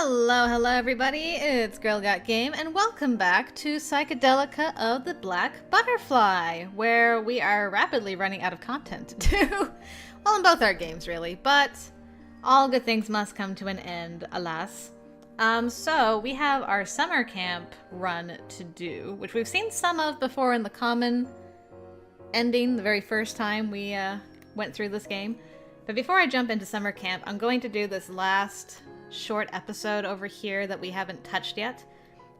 Hello everybody, it's GirlGotGame, and welcome back to Psychedelica of the Black Butterfly, where we are rapidly running out of content to do. Well, in both our games, really, but all good things must come to an end, alas. So we have our summer camp run to do, which we've seen some of before in the common ending, the very first time we went through this game. But before I jump into summer camp, I'm going to do this last short episode over here that we haven't touched yet.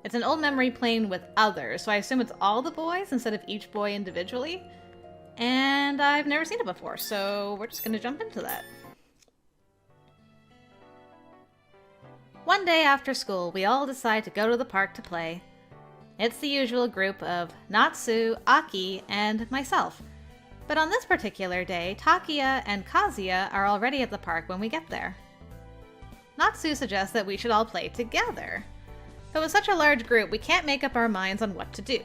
It's an old memory playing with others, so I assume it's all the boys instead of each boy individually. And I've never seen it before, so we're just going to jump into that. One day after school, we all decide to go to the park to play. It's the usual group of Natsu, Aki, and myself. But on this particular day, Takia and Kazuya are already at the park when we get there. Natsu suggests that we should all play together. But with such a large group, we can't make up our minds on what to do.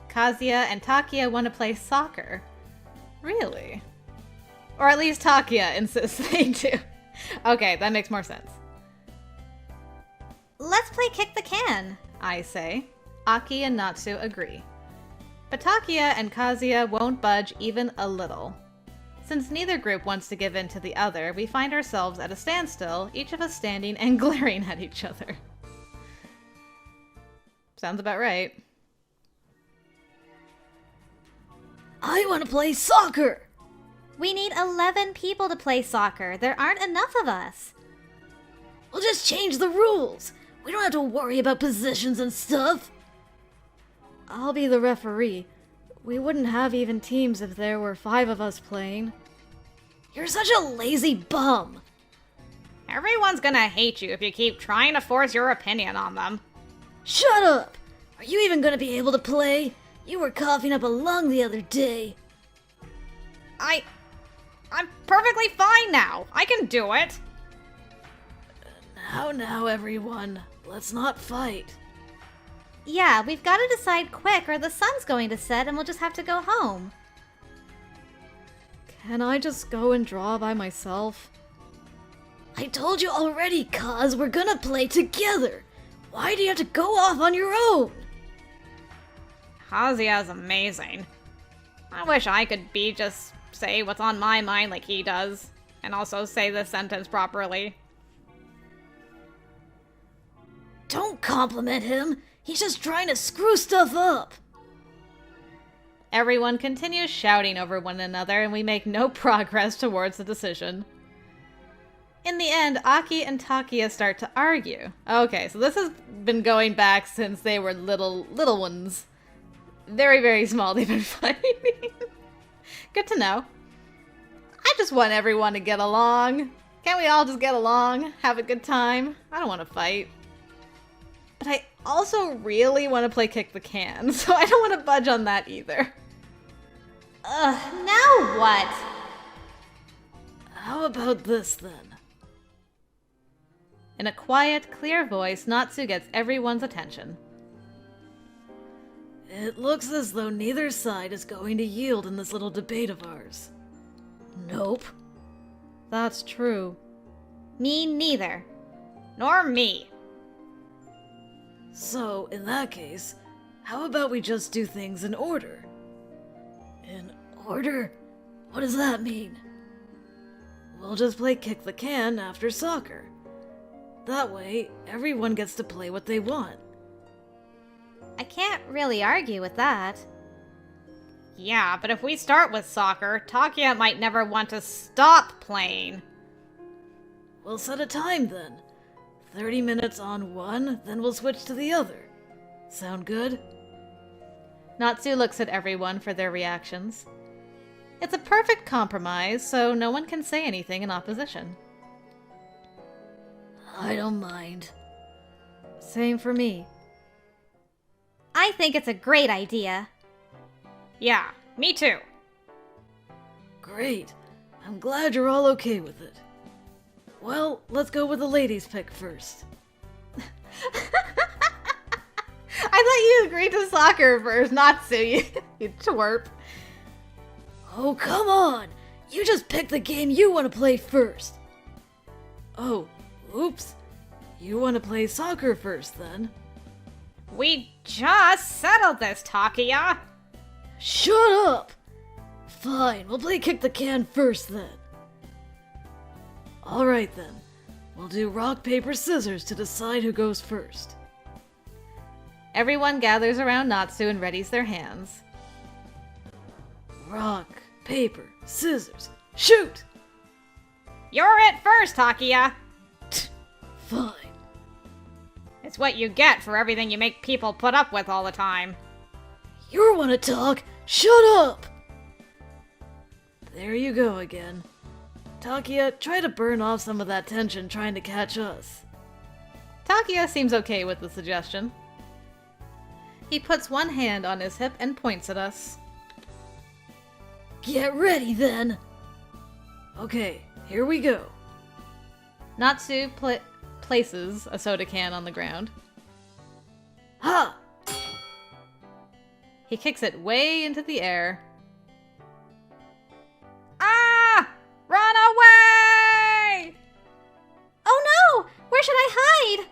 Kazuya and Takia want to play soccer. Really? Or at least Takia insists they do. Okay, that makes more sense. Let's play kick the can, I say. Aki and Natsu agree. But Takia and Kazuya won't budge even a little. Since neither group wants to give in to the other, we find ourselves at a standstill, each of us standing and glaring at each other. Sounds about right. I want to play soccer! We need 11 people to play soccer. There aren't enough of us. We'll just change the rules. We don't have to worry about positions and stuff. I'll be the referee. We wouldn't have even teams if there were 5 of us playing. You're such a lazy bum. Everyone's gonna hate you if you keep trying to force your opinion on them. Shut up! Are you even gonna be able to play? You were coughing up a lung the other day. I'm perfectly fine now. I can do it. Now, everyone. Let's not fight. Yeah, we've got to decide quick or the sun's going to set and we'll just have to go home. Can I just go and draw by myself? I told you already, Kaz, we're gonna play together. Why do you have to go off on your own? Kazuya's amazing. I wish I could just say what's on my mind like he does, and also say this sentence properly. Don't compliment him. He's just trying to screw stuff up. Everyone continues shouting over one another, and we make no progress towards the decision. In the end, Aki and Takia start to argue. Okay, so this has been going back since they were little ones. Very, very small they've been fighting. Good to know. I just want everyone to get along. Can't we all just get along? Have a good time? I don't want to fight. But I also really want to play kick the can, so I don't want to budge on that either. Ugh, now what? How about this then? In a quiet, clear voice, Natsu gets everyone's attention. It looks as though neither side is going to yield in this little debate of ours. Nope. That's true. Me neither. Nor me. So, in that case, how about we just do things in order? In order? What does that mean? We'll just play kick the can after soccer. That way, everyone gets to play what they want. I can't really argue with that. Yeah, but if we start with soccer, Takia might never want to stop playing. We'll set a time then. 30 minutes on one, then we'll switch to the other. Sound good? Natsu looks at everyone for their reactions. It's a perfect compromise, so no one can say anything in opposition. I don't mind. Same for me. I think it's a great idea. Yeah, me too. Great. I'm glad you're all okay with it. Well, let's go with the ladies' pick first. I thought you agreed to soccer first, Natsu, you twerp. Oh, come on! You just pick the game you want to play first. Oh, oops. You want to play soccer first, then? We just settled this, Takia! Shut up! Fine, we'll play kick the can first, then. Alright, then. We'll do rock, paper, scissors to decide who goes first. Everyone gathers around Natsu and readies their hands. Rock, paper, scissors, shoot! You're it first, Takia! Fine. It's what you get for everything you make people put up with all the time. You want to talk? Shut up! There you go again. Takia, try to burn off some of that tension trying to catch us. Takia seems okay with the suggestion. He puts one hand on his hip and points at us. Get ready, then! Okay, here we go. Natsu places a soda can on the ground. Ha! He kicks it way into the air. Ah! Run away! Oh no! Where should I hide?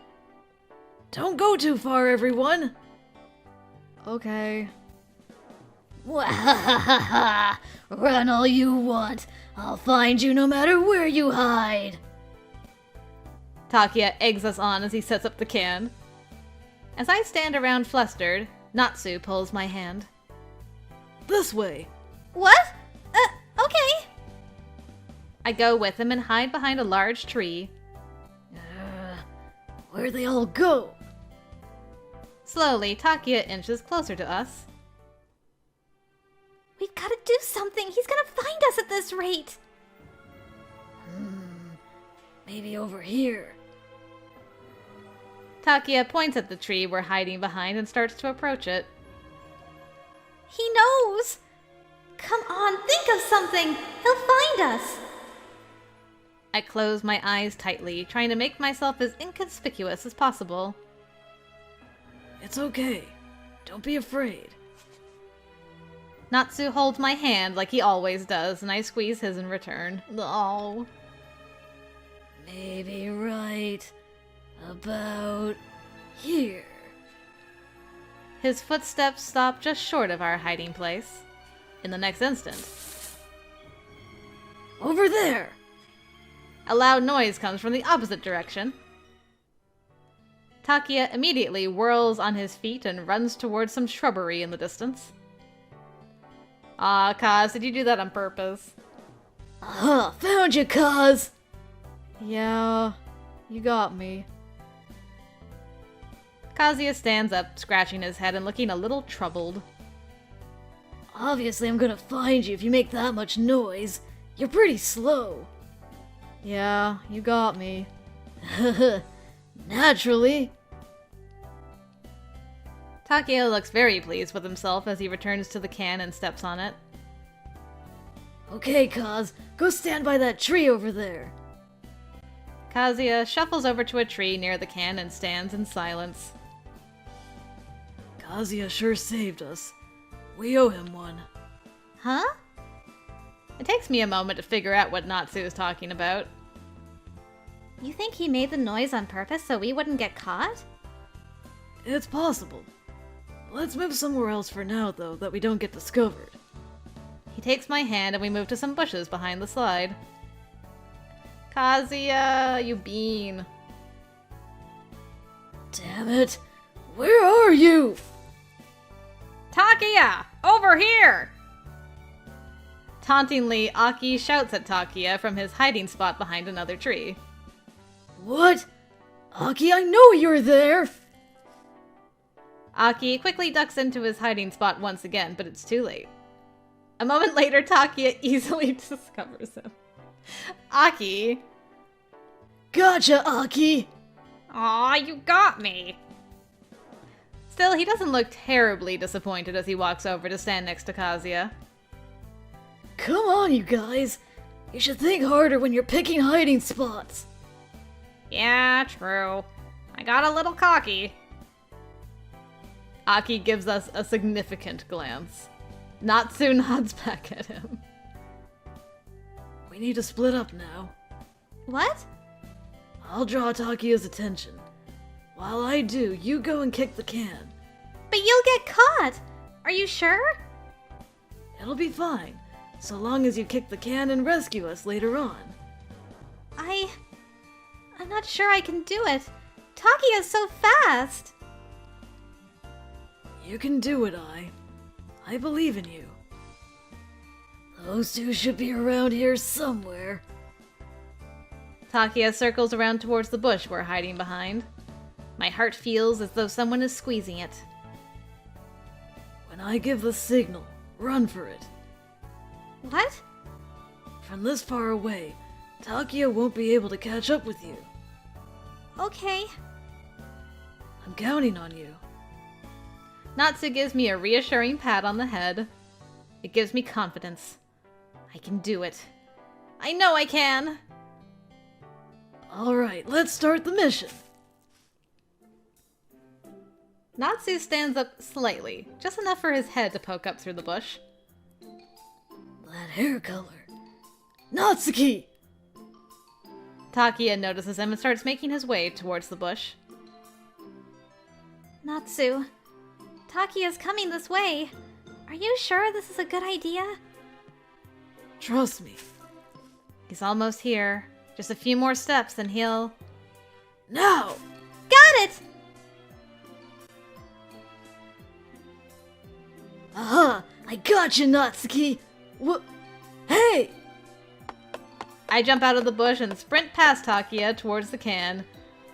Don't go too far, everyone! Okay. Wahahaha! Run all you want. I'll find you no matter where you hide. Takia eggs us on as he sets up the can. As I stand around flustered, Natsu pulls my hand. This way. What? Okay. I go with him and hide behind a large tree. Where'd they all go? Slowly, Takia inches closer to us. We've got to do something. He's gonna find us at this rate. Maybe over here. Takia points at the tree we're hiding behind and starts to approach it. He knows. Come on, think of something. He'll find us. I close my eyes tightly, trying to make myself as inconspicuous as possible. It's okay. Don't be afraid. Natsu holds my hand like he always does, and I squeeze his in return. Oh. Maybe right about here. His footsteps stop just short of our hiding place. In the next instant, Over there! a loud noise comes from the opposite direction. Takia immediately whirls on his feet and runs towards some shrubbery in the distance. Ah, Kaz, did you do that on purpose? Found you, Kaz! Yeah, you got me. Kazuya stands up, scratching his head and looking a little troubled. Obviously I'm gonna find you if you make that much noise. You're pretty slow. Yeah, you got me. Naturally. Takia looks very pleased with himself as he returns to the can and steps on it. Okay, Kaz, go stand by that tree over there. Kazuya shuffles over to a tree near the can and stands in silence. Kazuya sure saved us. We owe him one. Huh? It takes me a moment to figure out what Natsu is talking about. You think he made the noise on purpose so we wouldn't get caught? It's possible. Let's move somewhere else for now, though, that we don't get discovered. He takes my hand and we move to some bushes behind the slide. Kazuya, you bean. Damn it! Where are you? Takia! Over here! Tauntingly, Aki shouts at Takia from his hiding spot behind another tree. What? Aki, I know you're there! Aki quickly ducks into his hiding spot once again, but it's too late. A moment later, Takia easily discovers him. Aki! Gotcha, Aki! Aw, you got me! Still, he doesn't look terribly disappointed as he walks over to stand next to Kazuya. Come on, you guys! You should think harder when you're picking hiding spots! Yeah, true. I got a little cocky. Aki gives us a significant glance. Natsu nods back at him. We need to split up now. What? I'll draw Takiya's attention. While I do, you go and kick the can. But you'll get caught! Are you sure? It'll be fine, so long as you kick the can and rescue us later on. I'm not sure I can do it. Takiya's so fast! You can do it, I believe in you. Those two should be around here somewhere. Takia circles around towards the bush we're hiding behind. My heart feels as though someone is squeezing it. When I give the signal, run for it. What? From this far away, Takia won't be able to catch up with you. Okay. I'm counting on you. Natsu gives me a reassuring pat on the head. It gives me confidence. I can do it. I know I can! Alright, let's start the mission. Natsu stands up slightly, just enough for his head to poke up through the bush. That hair color. Natsuki! Takia notices him and starts making his way towards the bush. Natsu, Takiya's coming this way. Are you sure this is a good idea? Trust me. He's almost here. Just a few more steps and he'll... Now! Got it! Aha! I got you, Natsuki! What? Hey! I jump out of the bush and sprint past Takia towards the can.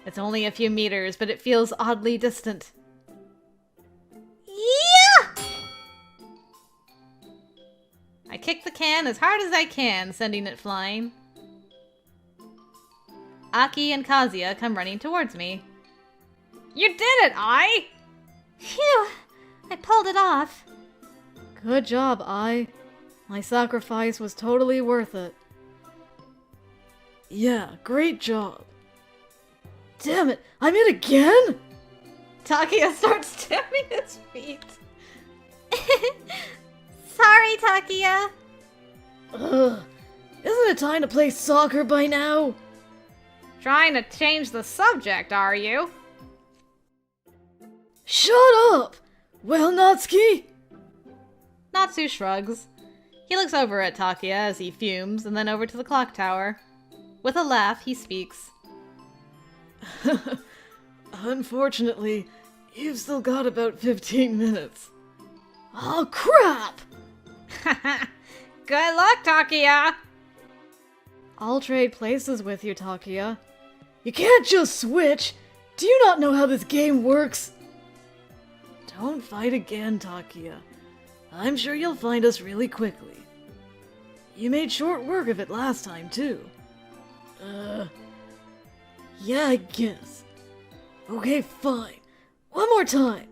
It's only a few meters, but it feels oddly distant. Yeah! I kick the can as hard as I can, sending it flying. Aki and Kazuya come running towards me. You did it, Ai! Phew! I pulled it off. Good job, I. My sacrifice was totally worth it. Yeah, great job. Damn it, I'm in again? Takia starts stamping his feet. Sorry, Takiya. Ugh. Isn't it time to play soccer by now? Trying to change the subject, are you? Shut up! Well, Natsuki? Natsu shrugs. He looks over at Takia as he fumes, and then over to the clock tower. With a laugh, he speaks. Unfortunately, you've still got about 15 minutes. Oh, crap! Good luck, Takia! I'll trade places with you, Takia. You can't just switch! Do you not know how this game works? Don't fight again, Takia. I'm sure you'll find us really quickly. You made short work of it last time, too. Yeah, I guess. Okay, fine. One more time.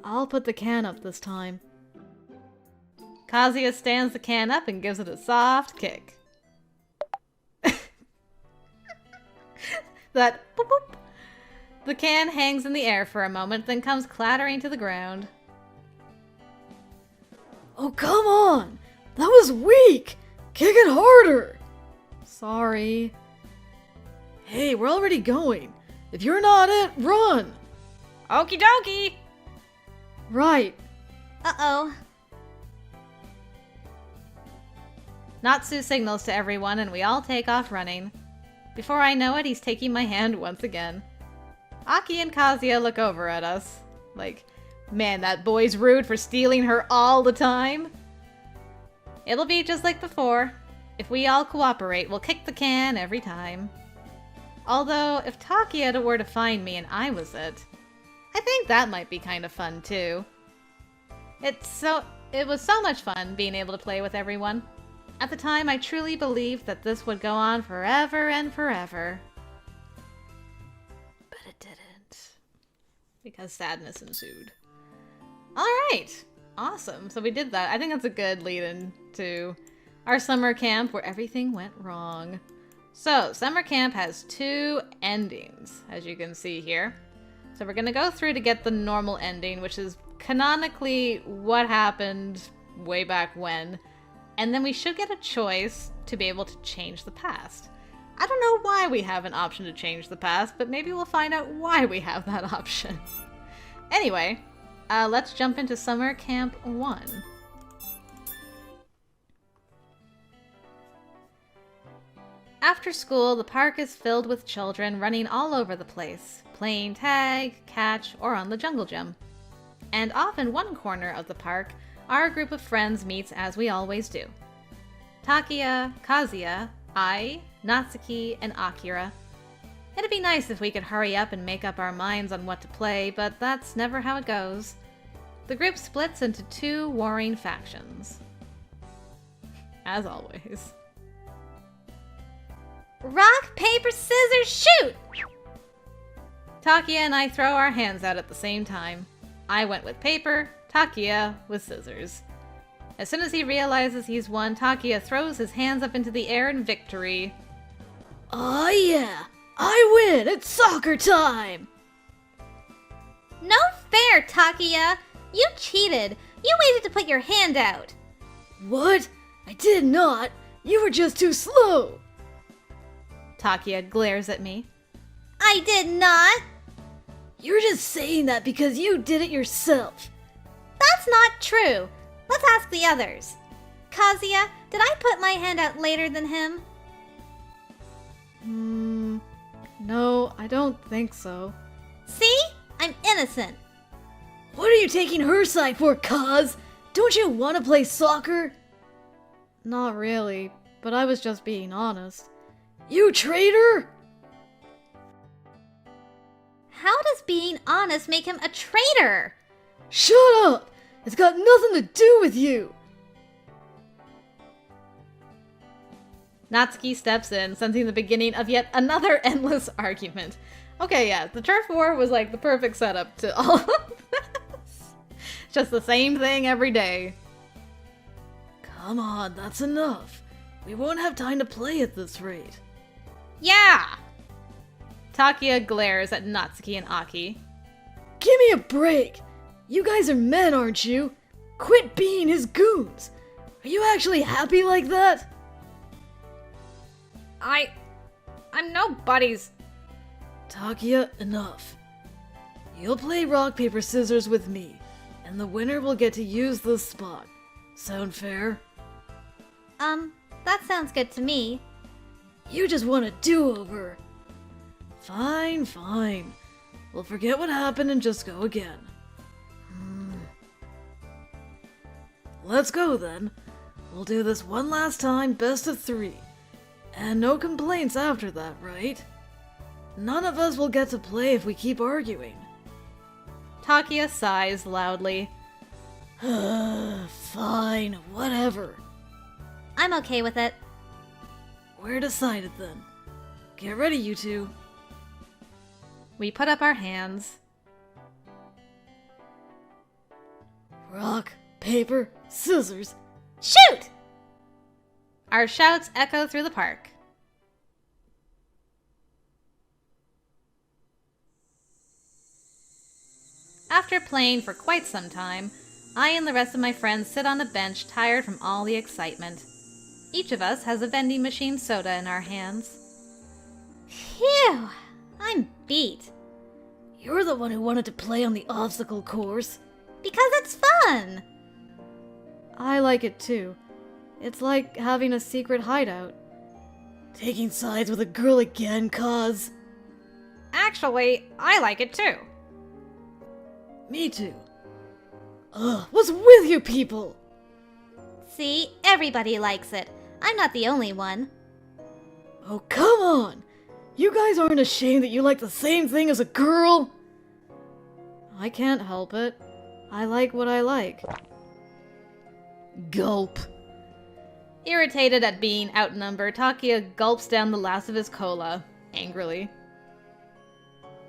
I'll put the can up this time. Kazuya stands the can up and gives it a soft kick. That boop boop. The can hangs in the air for a moment, then comes clattering to the ground. Oh, come on! That was weak! Kick it harder! Sorry. Hey, we're already going. If you're not it, run! Okie dokie! Right. Uh-oh. Natsu signals to everyone and we all take off running. Before I know it, he's taking my hand once again. Aki and Kazuya look over at us. Like, man, that boy's rude for stealing her all the time. It'll be just like before. If we all cooperate, we'll kick the can every time. Although, if Takia were to find me and I was it, I think that might be kind of fun too. It was so much fun being able to play with everyone. At the time, I truly believed that this would go on forever and forever. But it didn't. Because sadness ensued. Alright! Awesome. So we did that. I think that's a good lead-in to our summer camp where everything went wrong. So, summer camp has 2 endings, as you can see here. So we're going to go through to get the normal ending, which is canonically what happened way back when. And then we should get a choice to be able to change the past. I don't know why we have an option to change the past, but maybe we'll find out why we have that option. Anyway, let's jump into Summer Camp 1. After school, the park is filled with children running all over the place, playing tag, catch, or on the jungle gym. And off in one corner of the park, our group of friends meets as we always do. Takia, Kazuya, Ai, Natsuki, and Akira. It'd be nice if we could hurry up and make up our minds on what to play, but that's never how it goes. The group splits into two warring factions. As always. Rock, paper, scissors, shoot! Takia and I throw our hands out at the same time. I went with paper, Takia with scissors. As soon as he realizes he's won, Takia throws his hands up into the air in victory. Oh yeah! I win! It's soccer time! No fair, Takia! You cheated! You waited to put your hand out! What? I did not! You were just too slow! Takia glares at me. I did not! You're just saying that because you did it yourself. That's not true! Let's ask the others. Kazuya, did I put my hand out later than him? No, I don't think so. See? I'm innocent. What are you taking her side for, Kaz? Don't you want to play soccer? Not really, but I was just being honest. You traitor! How does being honest make him a traitor? Shut up! It's got nothing to do with you! Natsuki steps in, sensing the beginning of yet another endless argument. Okay, yeah, the turf war was like the perfect setup to all of this. Just the same thing every day. Come on, that's enough. We won't have time to play at this rate. Yeah! Takia glares at Natsuki and Aki. Give me a break! You guys are men, aren't you? Quit being his goons! Are you actually happy like that? I'm nobody's. Takia, enough. You'll play rock, paper, scissors with me, and the winner will get to use this spot. Sound fair? That sounds good to me. You just want a do-over. Fine, fine. We'll forget what happened and just go again. Let's go then. We'll do this one last time, best of 3. And no complaints after that, right? None of us will get to play if we keep arguing. Takia sighs loudly. Fine, whatever. I'm okay with it. We're decided then. Get ready, you two. We put up our hands. Rock, paper, scissors. Shoot! Our shouts echo through the park. After playing for quite some time, I and the rest of my friends sit on a bench tired from all the excitement. Each of us has a vending machine soda in our hands. Phew! I'm beat. You're the one who wanted to play on the obstacle course. Because it's fun! I like it too. It's like having a secret hideout. Taking sides with a girl again, Kaz. Actually, I like it too. Me too. What's with you people? See, everybody likes it. I'm not the only one. Oh, come on! You guys aren't ashamed that you like the same thing as a girl? I can't help it. I like what I like. Gulp. Irritated at being outnumbered, Takia gulps down the last of his cola, angrily.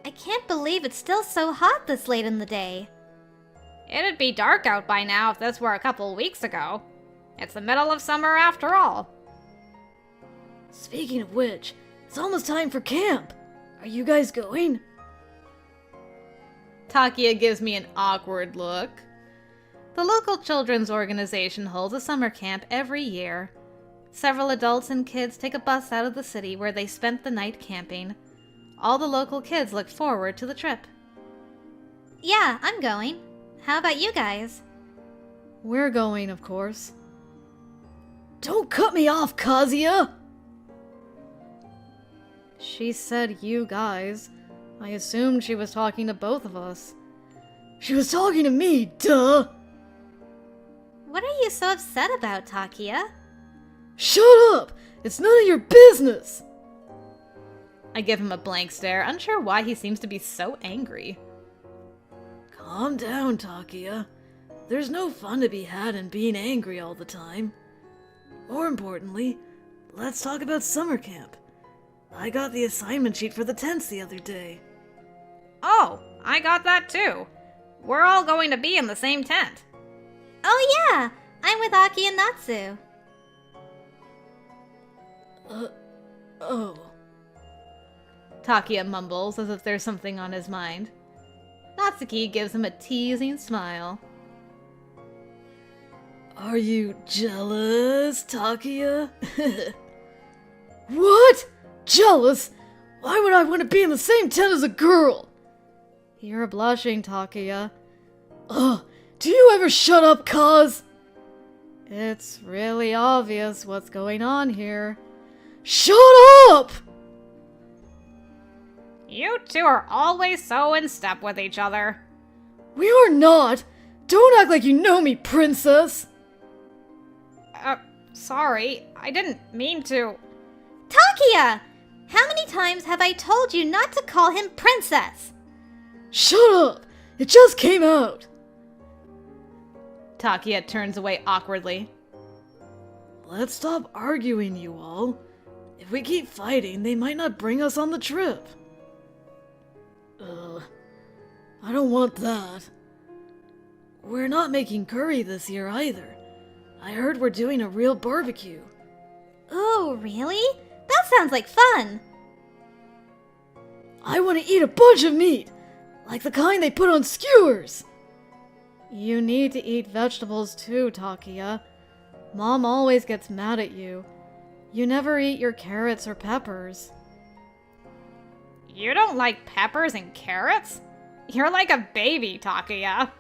I can't believe it's still so hot this late in the day. It'd be dark out by now if this were a couple weeks ago. It's the middle of summer after all. Speaking of which, it's almost time for camp. Are you guys going? Takia gives me an awkward look. The local children's organization holds a summer camp every year. Several adults and kids take a bus out of the city where they spent the night camping. All the local kids look forward to the trip. Yeah, I'm going. How about you guys? We're going, of course. Don't cut me off, Kazuya! She said you guys. I assumed she was talking to both of us. She was talking to me, duh! What are you so upset about, Takia? Shut up! It's none of your business! I give him a blank stare, unsure why he seems to be so angry. Calm down, Takia. There's no fun to be had in being angry all the time. More importantly, let's talk about summer camp. I got the assignment sheet for the tents the other day. Oh, I got that too. We're all going to be in the same tent. Oh yeah, I'm with Aki and Natsu. Oh. Takia mumbles as if there's something on his mind. Natsuki gives him a teasing smile. Are you jealous, Takia? What? Jealous? Why would I want to be in the same tent as a girl? You're blushing, Takia. Ugh, do you ever shut up, Kaz? It's really obvious what's going on here. Shut up! You two are always so in step with each other. We are not! Don't act like you know me, princess! Sorry, I didn't mean to. Takia! How many times have I told you not to call him princess? Shut up! It just came out! Takia turns away awkwardly. Let's stop arguing, you all. If we keep fighting, they might not bring us on the trip. I don't want that. We're not making curry this year either. I heard we're doing a real barbecue. Oh, really? That sounds like fun. I want to eat a bunch of meat, like the kind they put on skewers. You need to eat vegetables too, Takia. Mom always gets mad at you. You never eat your carrots or peppers. You don't like peppers and carrots? You're like a baby, Takia.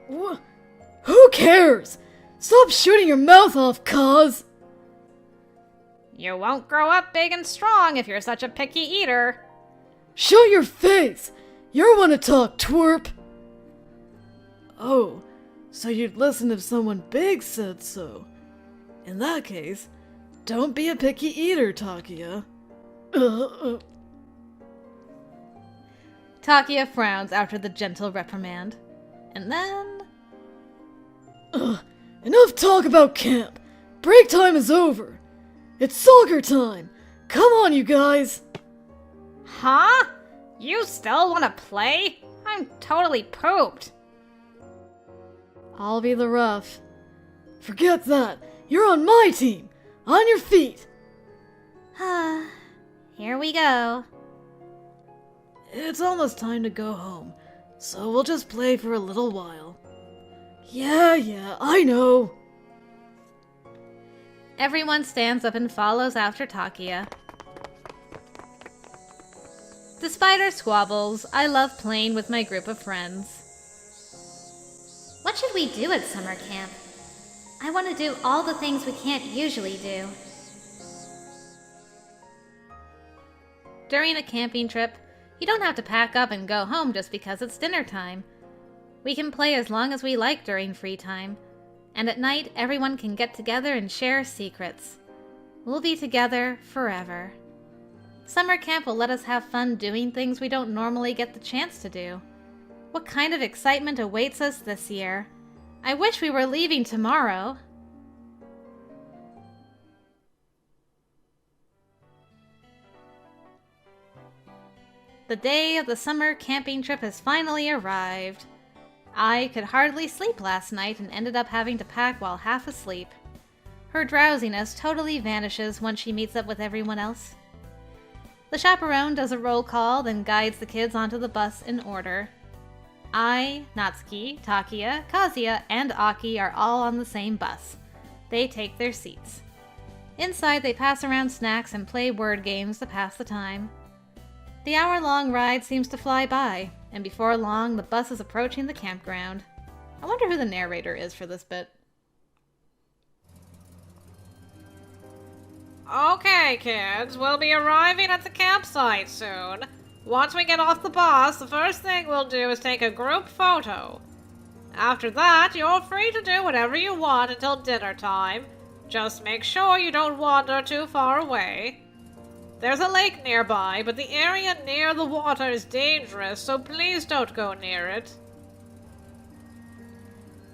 Who cares? Stop shooting your mouth off, Kaz! You won't grow up big and strong if you're such a picky eater. Shut your face! You're one to talk, twerp! Oh, so you'd listen if someone big said so. In that case, don't be a picky eater, Takia. Takia frowns after the gentle reprimand. And then... Enough talk about camp! Break time is over! It's soccer time! Come on, you guys! Huh? You still want to play? I'm totally pooped. I'll be the ref. Forget that! You're on my team! On your feet! Here we go. It's almost time to go home, so we'll just play for a little while. Yeah, I know. Everyone stands up and follows after Takia. Despite our squabbles, I love playing with my group of friends. What should we do at summer camp? I want to do all the things we can't usually do. During a camping trip, you don't have to pack up and go home just because it's dinner time. We can play as long as we like during free time, and at night everyone can get together and share secrets. We'll be together forever. Summer camp will let us have fun doing things we don't normally get the chance to do. What kind of excitement awaits us this year? I wish we were leaving tomorrow. The day of the summer camping trip has finally arrived. I could hardly sleep last night and ended up having to pack while half asleep. Her drowsiness totally vanishes once she meets up with everyone else. The chaperone does a roll call, then guides the kids onto the bus in order. I, Natsuki, Takia, Kazuya, and Aki are all on the same bus. They take their seats. Inside, they pass around snacks and play word games to pass the time. The hour-long ride seems to fly by, and before long, the bus is approaching the campground. I wonder who the narrator is for this bit. Okay, kids, we'll be arriving at the campsite soon. Once we get off the bus, the first thing we'll do is take a group photo. After that, you're free to do whatever you want until dinner time. Just make sure you don't wander too far away. There's a lake nearby, but the area near the water is dangerous, so please don't go near it.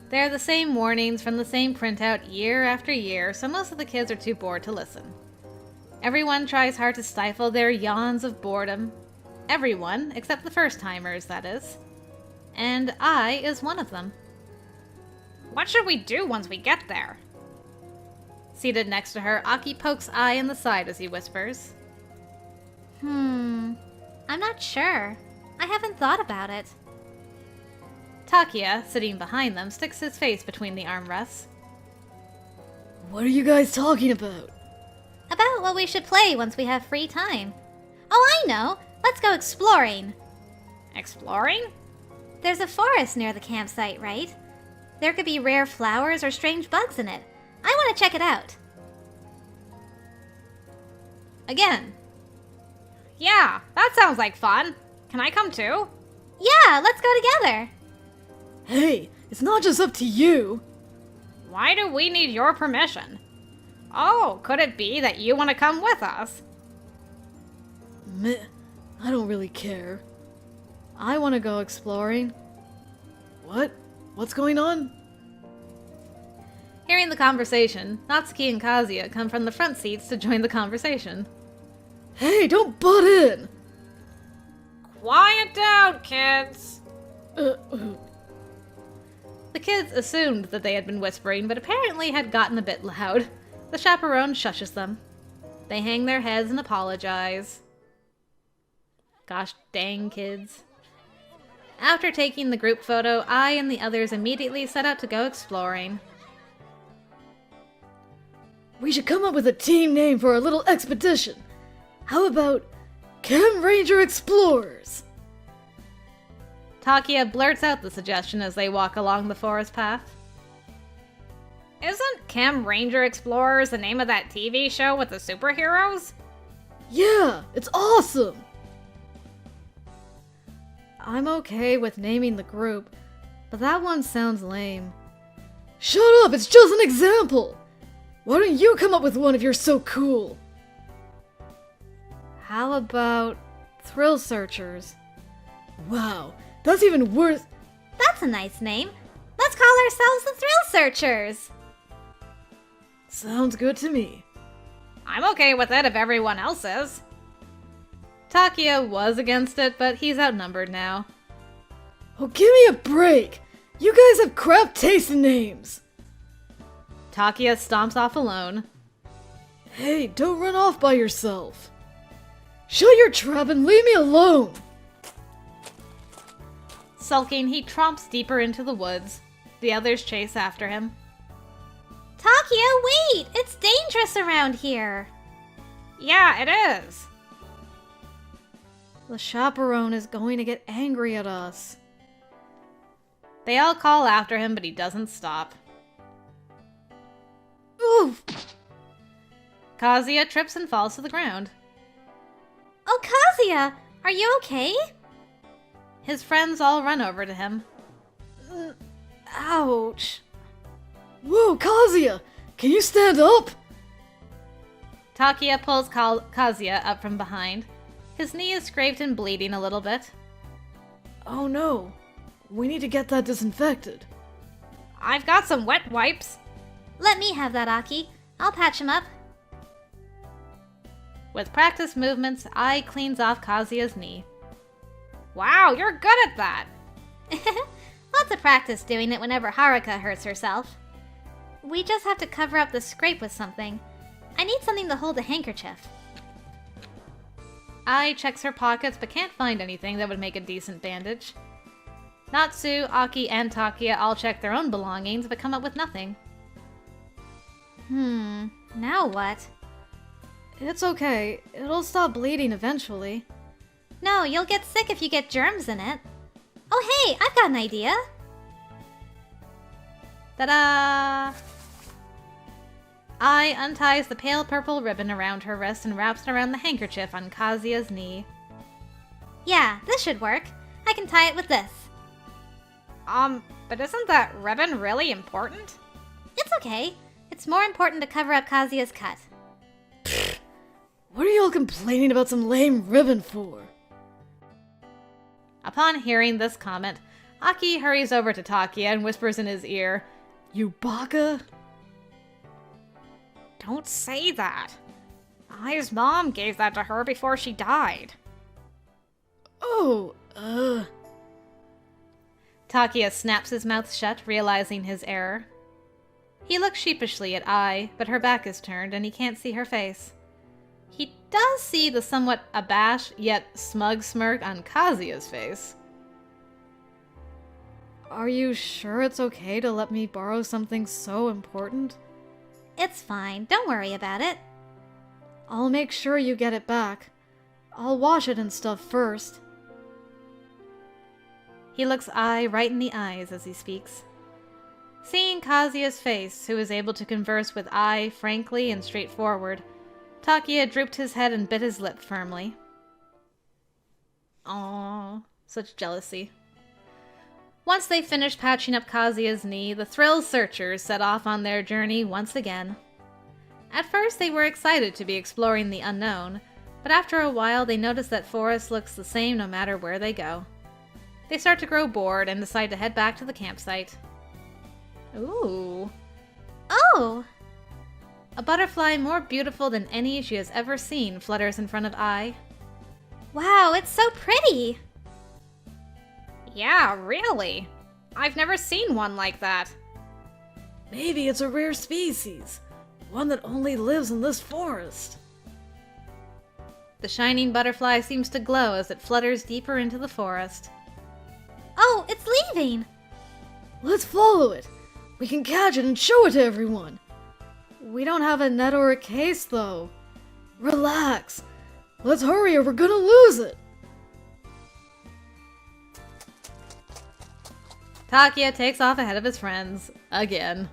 They're the same warnings from the same printout year after year, so most of the kids are too bored to listen. Everyone tries hard to stifle their yawns of boredom. Everyone, except the first-timers, that is. And I is one of them. What should we do once we get there? Seated next to her, Aki pokes I in the side as he whispers. I'm not sure. I haven't thought about it. Takia, sitting behind them, sticks his face between the armrests. What are you guys talking about? About what we should play once we have free time. Oh, I know! Let's go exploring! Exploring? There's a forest near the campsite, right? There could be rare flowers or strange bugs in it. I want to check it out. Again. Yeah, that sounds like fun. Can I come too? Yeah, let's go together! Hey, it's not just up to you. Why do we need your permission? Oh, could it be that you want to come with us? Meh, I don't really care. I want to go exploring. What? What's going on? Hearing the conversation, Natsuki and Kazuya come from the front seats to join the conversation. Hey, don't butt in! Quiet down, kids. The kids assumed that they had been whispering, but apparently had gotten a bit loud. The chaperone shushes them. They hang their heads and apologize. Gosh dang kids. After taking the group photo, I and the others immediately set out to go exploring. We should come up with a team name for our little expedition. How about Chem Ranger Explorers? Takia blurts out the suggestion as they walk along the forest path. Isn't Chem Ranger Explorers the name of that TV show with the superheroes? Yeah, it's awesome! I'm okay with naming the group, but that one sounds lame. Shut up, it's just an example! Why don't you come up with one if you're so cool? How about Thrill Searchers? Wow, that's even worse. That's a nice name. Let's call ourselves the Thrill Searchers. Sounds good to me. I'm okay with it if everyone else is. Takia was against it, but he's outnumbered now. Oh, give me a break! You guys have crap taste in names! Takia stomps off alone. Hey, don't run off by yourself! Shut your trap and leave me alone! Sulking, he tromps deeper into the woods. The others chase after him. Takia, wait! It's dangerous around here. Yeah, it is. The chaperone is going to get angry at us. They all call after him, but he doesn't stop. Oof! Kazuya trips and falls to the ground. Oh, Kazuya! Are you okay? His friends all run over to him. Ouch. Whoa, Kazuya! Can you stand up? Takia pulls Kazuya up from behind. His knee is scraped and bleeding a little bit. Oh no. We need to get that disinfected. I've got some wet wipes. Let me have that, Aki. I'll patch him up. With practice movements, Ai cleans off Kazuya's knee. Wow, you're good at that. Lots of practice doing it whenever Haruka hurts herself. We just have to cover up the scrape with something. I need something to hold a handkerchief. Ai checks her pockets but can't find anything that would make a decent bandage. Natsu, Aki, and Takia all check their own belongings but come up with nothing. Now what? It's okay. It'll stop bleeding eventually. No, you'll get sick if you get germs in it. Oh hey, I've got an idea! Ta-da! Ai unties the pale purple ribbon around her wrist and wraps it around the handkerchief on Kazuya's knee. Yeah, this should work. I can tie it with this. But isn't that ribbon really important? It's okay. It's more important to cover up Kazuya's cut. What are y'all complaining about some lame ribbon for? Upon hearing this comment, Aki hurries over to Takia and whispers in his ear, You baka? Don't say that. Ai's mom gave that to her before she died. Oh, Takia snaps his mouth shut, realizing his error. He looks sheepishly at Ai, but her back is turned and he can't see her face. He does see the somewhat abashed yet smug smirk on Kazuya's face. Are you sure it's okay to let me borrow something so important? It's fine. Don't worry about it. I'll make sure you get it back. I'll wash it and stuff first. He looks Ai right in the eyes as he speaks. Seeing Kazuya's face, who is able to converse with Ai frankly and straightforward, Takia drooped his head and bit his lip firmly. Aww, such jealousy. Once they finished patching up Kazuya's knee, the thrill searchers set off on their journey once again. At first they were excited to be exploring the unknown, but after a while they notice that forest looks the same no matter where they go. They start to grow bored and decide to head back to the campsite. Ooh. Oh! A butterfly more beautiful than any she has ever seen flutters in front of Ai. Wow, it's so pretty! Yeah, really. I've never seen one like that. Maybe it's a rare species. One that only lives in this forest. The shining butterfly seems to glow as it flutters deeper into the forest. Oh, it's leaving! Let's follow it. We can catch it and show it to everyone. We don't have a net or a case, though. Relax. Let's hurry or we're gonna lose it. Takia takes off ahead of his friends, again.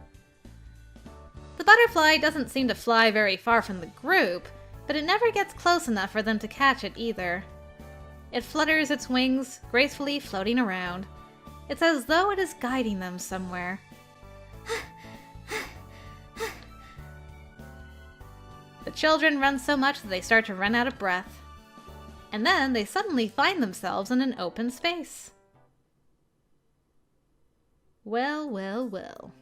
The butterfly doesn't seem to fly very far from the group, but it never gets close enough for them to catch it either. It flutters its wings, gracefully floating around. It's as though it is guiding them somewhere. The children run so much that they start to run out of breath. And then they suddenly find themselves in an open space. Well, well, well.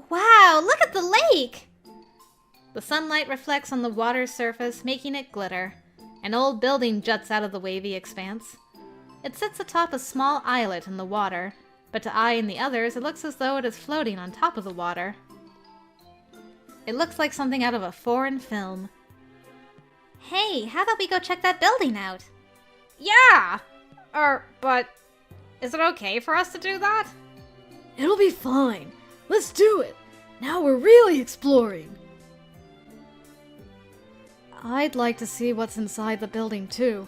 Wow, look at the lake! The sunlight reflects on the water's surface, making it glitter. An old building juts out of the wavy expanse. It sits atop a small islet in the water, but to Ai and the others, it looks as though it is floating on top of the water. It looks like something out of a foreign film. Hey, how about we go check that building out? Yeah! But is it okay for us to do that? It'll be fine. Let's do it. Now we're really exploring. I'd like to see what's inside the building, too.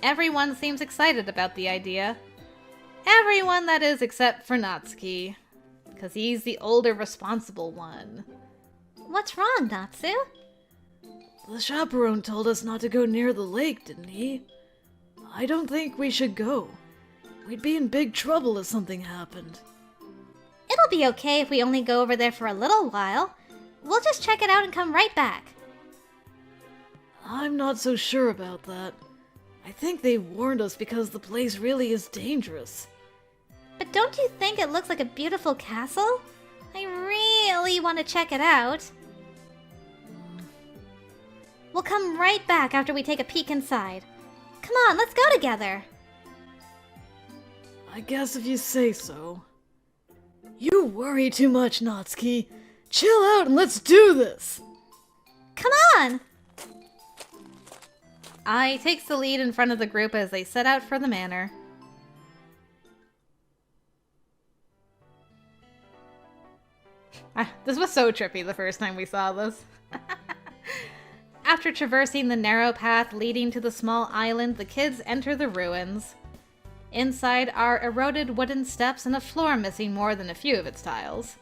Everyone seems excited about the idea. Everyone, that is, except for Natsuki. Because he's the older, responsible one. What's wrong, Natsu? The chaperone told us not to go near the lake, didn't he? I don't think we should go. We'd be in big trouble if something happened. It'll be okay if we only go over there for a little while. We'll just check it out and come right back. I'm not so sure about that. I think they warned us because the place really is dangerous. But don't you think it looks like a beautiful castle? I really want to check it out. We'll come right back after we take a peek inside. Come on, let's go together. I guess if you say so. You worry too much, Natsuki. Chill out and let's do this! Come on! Ai takes the lead in front of the group as they set out for the manor. This was so trippy the first time we saw this. After traversing the narrow path leading to the small island, the kids enter the ruins. Inside are eroded wooden steps and a floor missing more than a few of its tiles.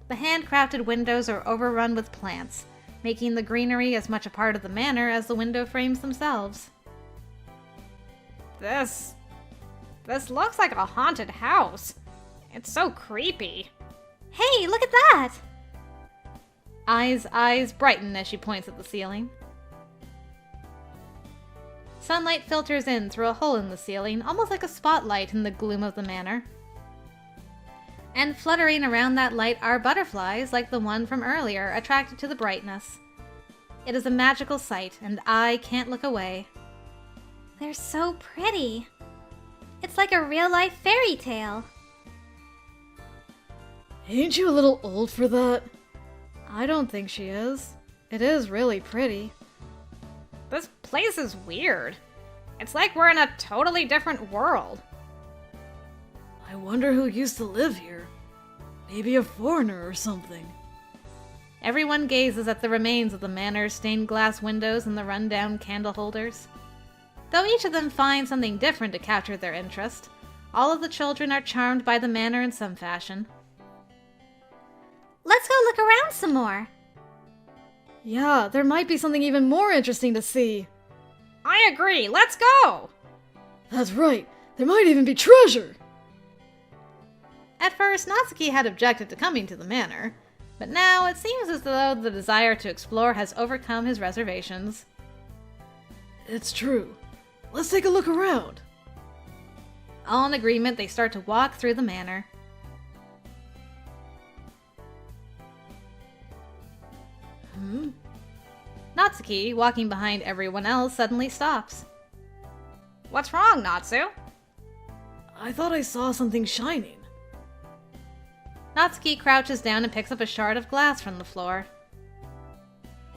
The handcrafted windows are overrun with plants, making the greenery as much a part of the manor as the window frames themselves. This looks like a haunted house. It's so creepy. Hey, look at that! Ai's eyes brighten as she points at the ceiling. Sunlight filters in through a hole in the ceiling, almost like a spotlight in the gloom of the manor. And fluttering around that light are butterflies like the one from earlier, attracted to the brightness. It is a magical sight, and I can't look away. They're so pretty. It's like a real-life fairy tale. Ain't you a little old for that? I don't think she is. It is really pretty. This place is weird. It's like we're in a totally different world. I wonder who used to live here. Maybe a foreigner or something. Everyone gazes at the remains of the manor's stained glass windows and the run-down candle holders. Though each of them finds something different to capture their interest, all of the children are charmed by the manor in some fashion. Let's go look around some more. Yeah, there might be something even more interesting to see. I agree. Let's go! That's right. There might even be treasure. At first, Natsuki had objected to coming to the manor, but now it seems as though the desire to explore has overcome his reservations. It's true. Let's take a look around. All in agreement, they start to walk through the manor. Natsuki, walking behind everyone else, suddenly stops. What's wrong, Natsu? I thought I saw something shining. Natsuki crouches down and picks up a shard of glass from the floor.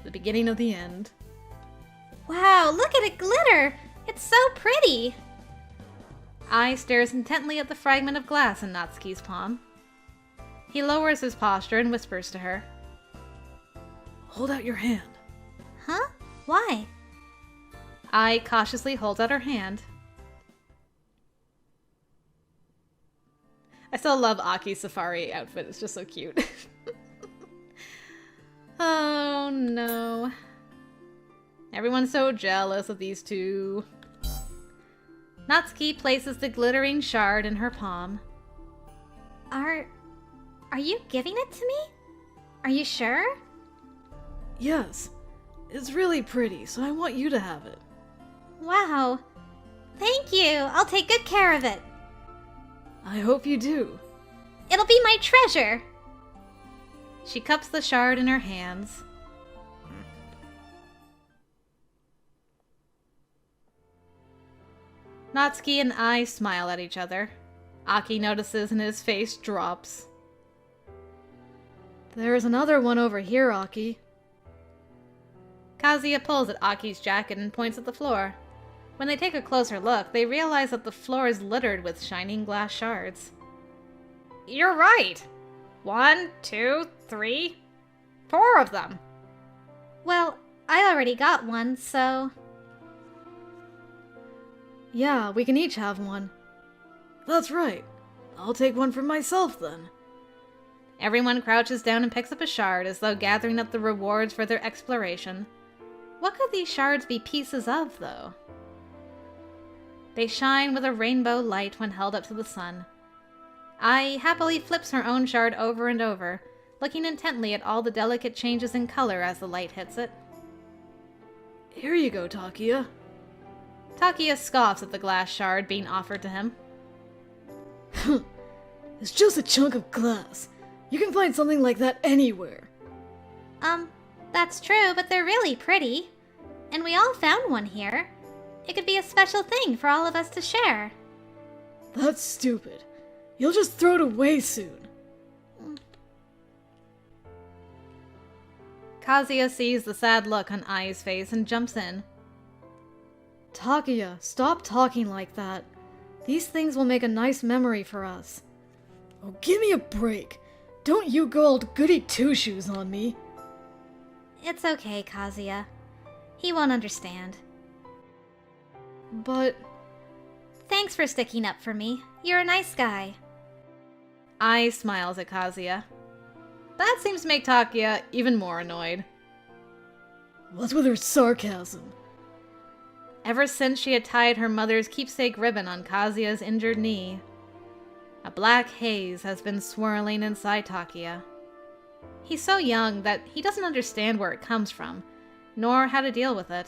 The beginning of the end. Wow, look at it glitter! It's so pretty! Ai stares intently at the fragment of glass in Natsuki's palm. He lowers his posture and whispers to her. Hold out your hand. Huh? Why? Ai cautiously holds out her hand. I still love Aki's safari outfit. It's just so cute. Oh no. Everyone's so jealous of these two. Natsuki places the glittering shard in her palm. Are you giving it to me? Are you sure? Yes. It's really pretty, so I want you to have it. Wow. Thank you. I'll take good care of it. I hope you do. It'll be my treasure. She cups the shard in her hands. Natsuki and Ai smile at each other. Aki notices and his face drops. There's another one over here, Aki. Kazuya pulls at Aki's jacket and points at the floor. When they take a closer look, they realize that the floor is littered with shining glass shards. You're right. 1, 2, 3, 4 of them. Well, I already got one, so... Yeah, we can each have one. That's right. I'll take one for myself then. Everyone crouches down and picks up a shard as though gathering up the rewards for their exploration. What could these shards be pieces of, though? They shine with a rainbow light when held up to the sun. Ai happily flips her own shard over and over, looking intently at all the delicate changes in color as the light hits it. Here you go, Takia. Takia scoffs at the glass shard being offered to him. It's just a chunk of glass. You can find something like that anywhere. That's true, but they're really pretty. And we all found one here. It could be a special thing for all of us to share. That's stupid. You'll just throw it away soon. Kazuya sees the sad look on Ai's face and jumps in. Takia, stop talking like that. These things will make a nice memory for us. Oh, give me a break. Don't you go all goody two-shoes on me. It's okay, Kazuya. He won't understand. But Thanks for sticking up for me. You're a nice guy. Ai smiles at Kazuya. That seems to make Takia even more annoyed. what's with her sarcasm? Ever since she had tied her mother's keepsake ribbon on Kazuya's injured knee, a black haze has been swirling inside Takia. He's so young that he doesn't understand where it comes from, nor how to deal with it.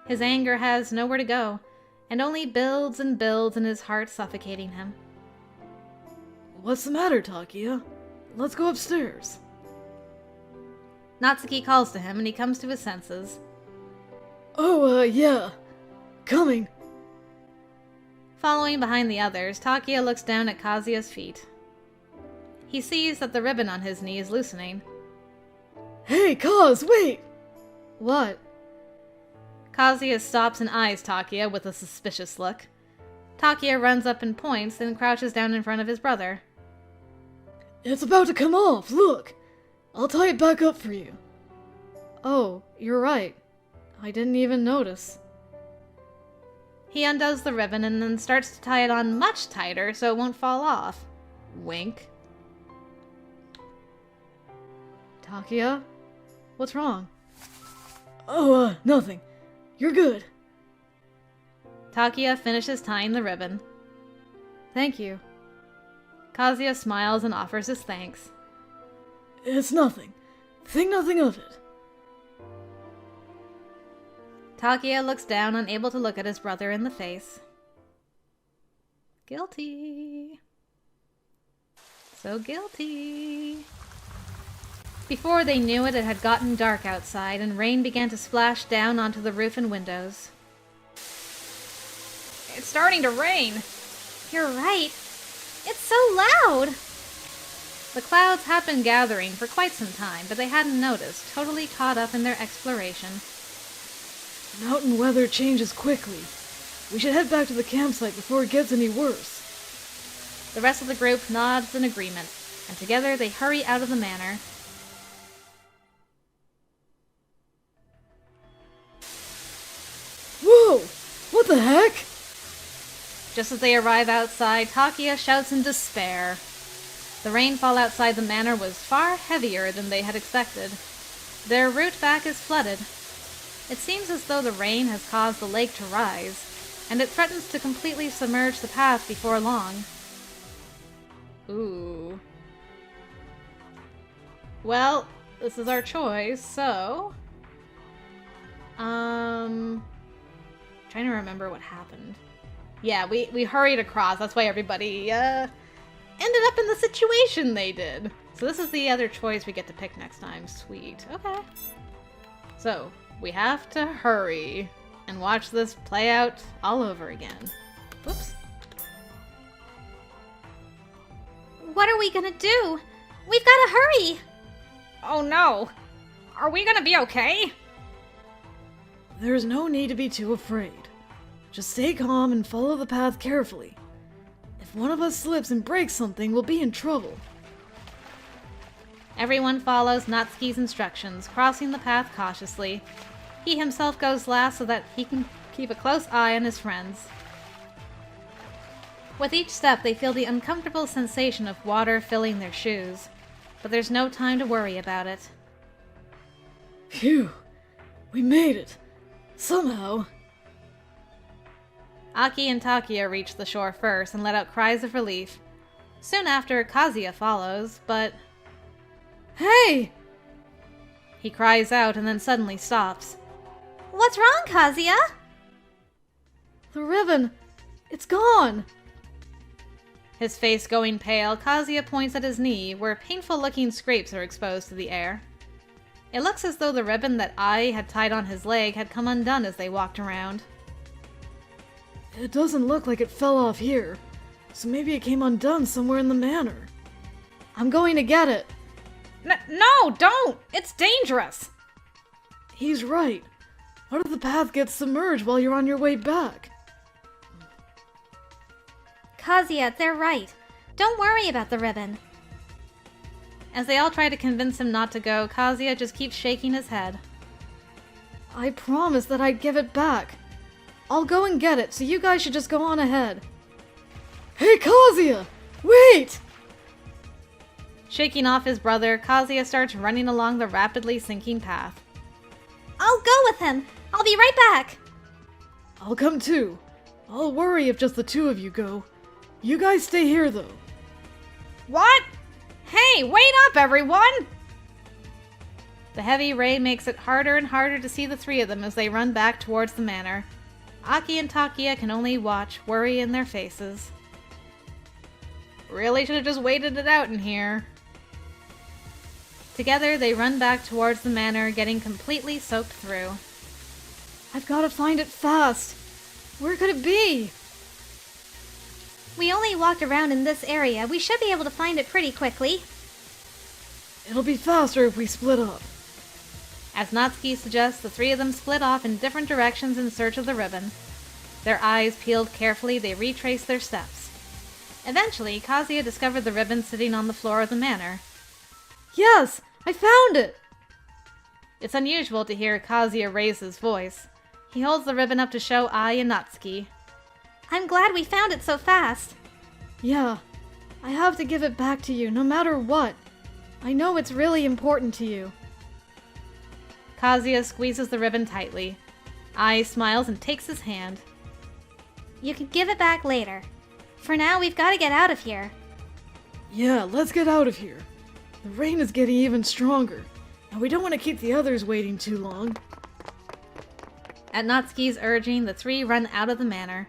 His anger has nowhere to go, and only builds and builds in his heart, suffocating him. What's the matter, Takia? Let's go upstairs. Natsuki calls to him and he comes to his senses. Oh, yeah. Coming. Following behind the others, Takia looks down at Kazuya's feet. He sees that the ribbon on his knee is loosening. Hey, Kaz, wait! What? Kazuya stops and eyes Takia with a suspicious look. Takia runs up and points and crouches down in front of his brother. It's about to come off, look! I'll tie it back up for you. Oh, you're right. I didn't even notice. He undoes the ribbon and then starts to tie it on much tighter so it won't fall off. Wink. Takia? What's wrong? Oh, nothing. You're good. Takia finishes tying the ribbon. Thank you. Kazuya smiles and offers his thanks. It's nothing. Think nothing of it. Takia looks down, unable to look at his brother in the face. Guilty. So guilty. Before they knew it, it had gotten dark outside, and rain began to splash down onto the roof and windows. It's starting to rain. You're right. It's so loud. The clouds had been gathering for quite some time, but they hadn't noticed, totally caught up in their exploration. Mountain weather changes quickly. We should head back to the campsite before it gets any worse. The rest of the group nods in agreement, and together they hurry out of the manor. Whoa! What the heck? Just as they arrive outside, Takia shouts in despair. The rainfall outside the manor was far heavier than they had expected. Their route back is flooded. It seems as though the rain has caused the lake to rise, and it threatens to completely submerge the path before long. Ooh. Well, this is our choice, so... Trying to remember what happened. Yeah, we hurried across. That's why everybody, ended up in the situation they did. So this is the other choice we get to pick next time. Sweet. Okay. So, we have to hurry and watch this play out all over again. Whoops. What are we gonna do? We've gotta hurry! Oh no. Are we gonna be okay? There's no need to be too afraid. Just stay calm and follow the path carefully. If one of us slips and breaks something, we'll be in trouble. Everyone follows Natsuki's instructions, crossing the path cautiously. He himself goes last so that he can keep a close eye on his friends. With each step, they feel the uncomfortable sensation of water filling their shoes, but there's no time to worry about it. Phew! We made it! Somehow. Aki and Takia reach the shore first and let out cries of relief. Soon after, Kazuya follows, but... Hey! He cries out and then suddenly stops. What's wrong, Kazuya? The ribbon! It's gone! His face going pale, Kazuya points at his knee, where painful-looking scrapes are exposed to the air. It looks as though the ribbon that Ai had tied on his leg had come undone as they walked around. It doesn't look like it fell off here, so maybe it came undone somewhere in the manor. I'm going to get it. No, don't! It's dangerous! He's right. What if the path gets submerged while you're on your way back? Kazuya, they're right. Don't worry about the ribbon. As they all try to convince him not to go, Kazuya just keeps shaking his head. I promised that I'd give it back. I'll go and get it, so you guys should just go on ahead. Hey, Kazuya! Wait! Shaking off his brother, Kazuya starts running along the rapidly sinking path. I'll go with him. I'll be right back. I'll come too. I'll worry if just the two of you go. You guys stay here, though. What? Hey, wait up, everyone! The heavy ray makes it harder and harder to see the three of them as they run back towards the manor. Aki and Takia can only watch, worry in their faces. Really should have just waited it out in here. Together, they run back towards the manor, getting completely soaked through. I've got to find it fast. Where could it be? We only walked around in this area. We should be able to find it pretty quickly. It'll be faster if we split up. As Natsuki suggests, the three of them split off in different directions in search of the ribbon. Their eyes peeled carefully, they retraced their steps. Eventually, Kazuya discovered the ribbon sitting on the floor of the manor. Yes! I found it! It's unusual to hear Kazuya raise his voice. He holds the ribbon up to show Ai and Natsuki. I'm glad we found it so fast. Yeah. I have to give it back to you, no matter what. I know it's really important to you. Kazuya squeezes the ribbon tightly. Ai smiles and takes his hand. You can give it back later. For now, we've got to get out of here. Yeah, let's get out of here. The rain is getting even stronger, and we don't want to keep the others waiting too long. At Natsuki's urging, the three run out of the manor.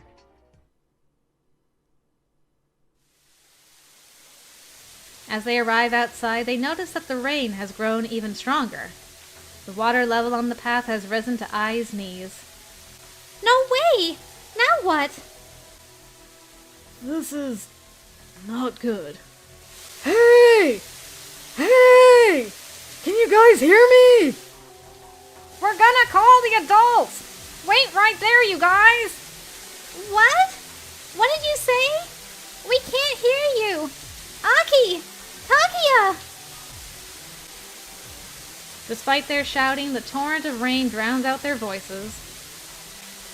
As they arrive outside, they notice that the rain has grown even stronger. The water level on the path has risen to Ai's knees. No way! Now what? This is not good. Hey! Hey! Can you guys hear me? We're gonna call the adults! Wait right there, you guys! What? What did you say? We can't hear you. Aki! Takia! Despite their shouting, the torrent of rain drowns out their voices.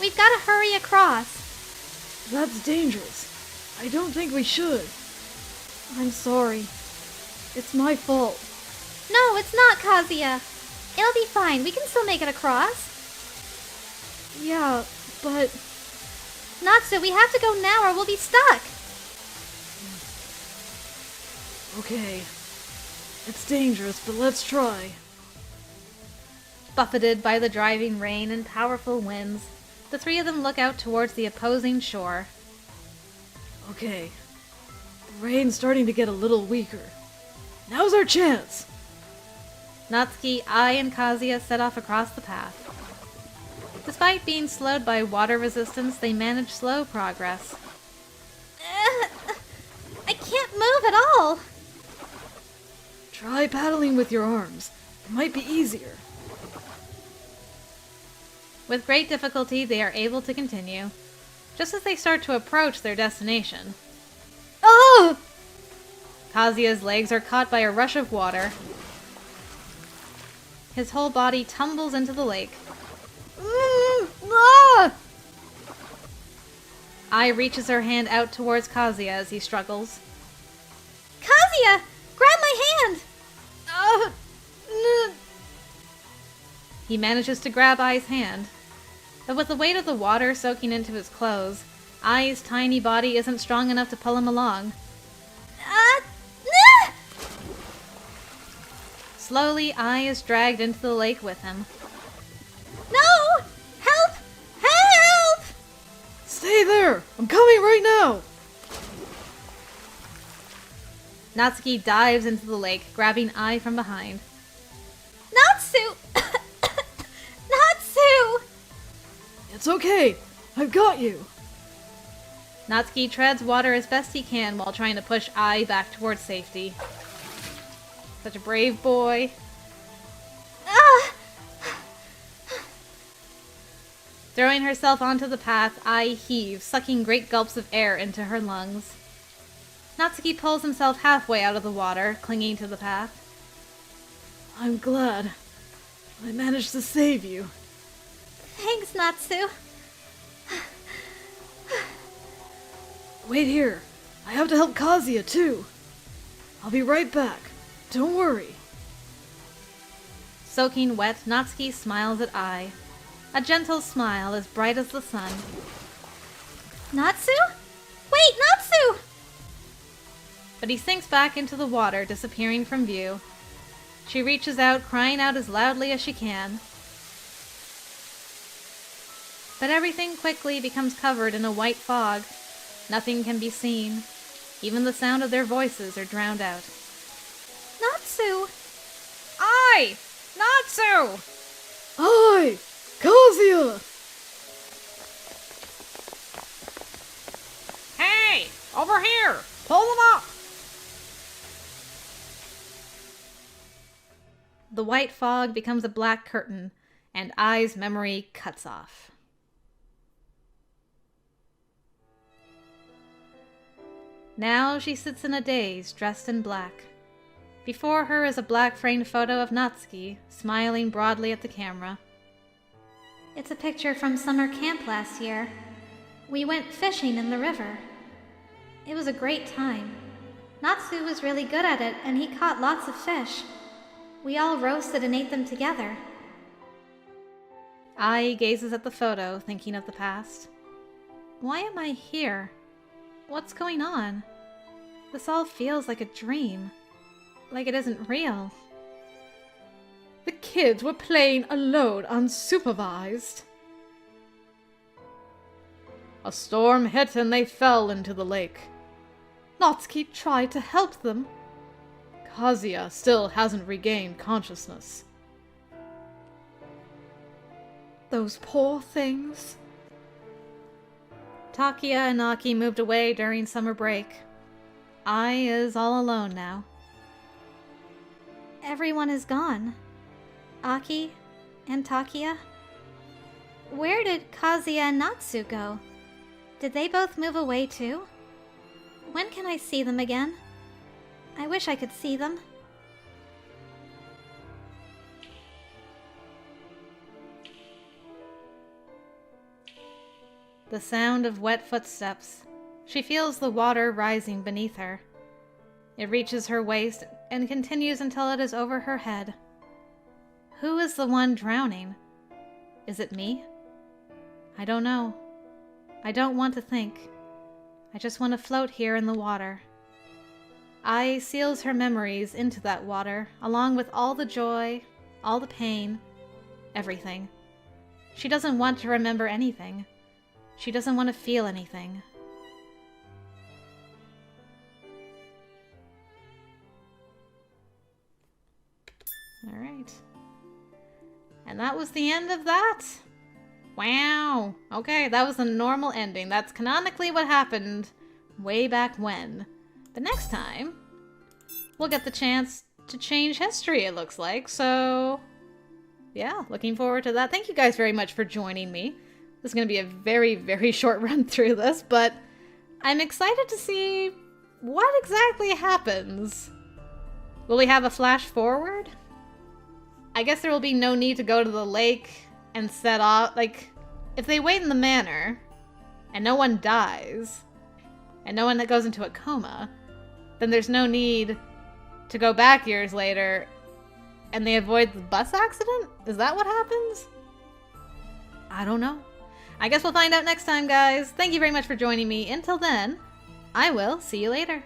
We've got to hurry across. That's dangerous. I don't think we should. I'm sorry. It's my fault. No, it's not, Kazuya. It'll be fine. We can still make it across. Yeah, but... Natsu, we have to go now or we'll be stuck. Okay. It's dangerous, but let's try. Buffeted by the driving rain and powerful winds, the three of them look out towards the opposing shore. Okay. The rain's starting to get a little weaker. Now's our chance! Natsuki, Ai, and Kazuya set off across the path. Despite being slowed by water resistance, they manage slow progress. I can't move at all. Try paddling with your arms. It might be easier. With great difficulty, they are able to continue, just as they start to approach their destination. Ah! Kazuya's legs are caught by a rush of water. His whole body tumbles into the lake. Ah! Ai reaches her hand out towards Kazuya as he struggles. Kazuya! Grab my hand! He manages to grab Ai's hand, but with the weight of the water soaking into his clothes, Ai's tiny body isn't strong enough to pull him along. Slowly, Ai is dragged into the lake with him. No! Help! Help! Stay there! I'm coming right now! Natsuki dives into the lake, grabbing Ai from behind. Natsu! Natsu! It's okay. I've got you. Natsuki treads water as best he can while trying to push Ai back towards safety. Such a brave boy. Ah! Throwing herself onto the path, Ai heaves, sucking great gulps of air into her lungs. Natsuki pulls himself halfway out of the water, clinging to the path. I'm glad. I managed to save you. Thanks, Natsu. Wait here. I have to help Kazuya, too. I'll be right back. Don't worry. Soaking wet, Natsuki smiles at Ai. A gentle smile as bright as the sun. Natsu? Wait, Natsu! But he sinks back into the water, disappearing from view. She reaches out, crying out as loudly as she can. But everything quickly becomes covered in a white fog. Nothing can be seen. Even the sound of their voices are drowned out. Natsu! Ai! Natsu! Hi! Kazuya! Hey! Over here! Pull them up! The white fog becomes a black curtain, and Ai's memory cuts off. Now she sits in a daze, dressed in black. Before her is a black framed photo of Natsuki, smiling broadly at the camera. It's a picture from summer camp last year. We went fishing in the river. It was a great time. Natsu was really good at it, and he caught lots of fish. We all roasted and ate them together. Ai gazes at the photo, thinking of the past. Why am I here? What's going on? This all feels like a dream. Like it isn't real. The kids were playing alone, unsupervised. A storm hit and they fell into the lake. Natsuki tried to help them. Kazuya still hasn't regained consciousness. Those poor things. Takia and Aki moved away during summer break. Ai is all alone now. Everyone is gone. Aki and Takia. Where did Kazuya and Natsu go? Did they both move away too? When can I see them again? I wish I could see them. The sound of wet footsteps. She feels the water rising beneath her. It reaches her waist and continues until it is over her head. Who is the one drowning? Is it me? I don't know. I don't want to think. I just want to float here in the water. Ai seals her memories into that water, along with all the joy, all the pain, everything. She doesn't want to remember anything. She doesn't want to feel anything. All right. And that was the end of that. Wow. Okay, that was a normal ending. That's canonically what happened way back when. But next time, we'll get the chance to change history, it looks like. So, yeah, looking forward to that. Thank you guys very much for joining me. This is going to be a very, very short run through this, but I'm excited to see what exactly happens. Will we have a flash forward? I guess there will be no need to go to the lake and set off. Like, if they wait in the manor, and no one dies, and no one that goes into a coma, then there's no need to go back years later, and they avoid the bus accident? Is that what happens? I don't know. I guess we'll find out next time, guys. Thank you very much for joining me. Until then, I will see you later.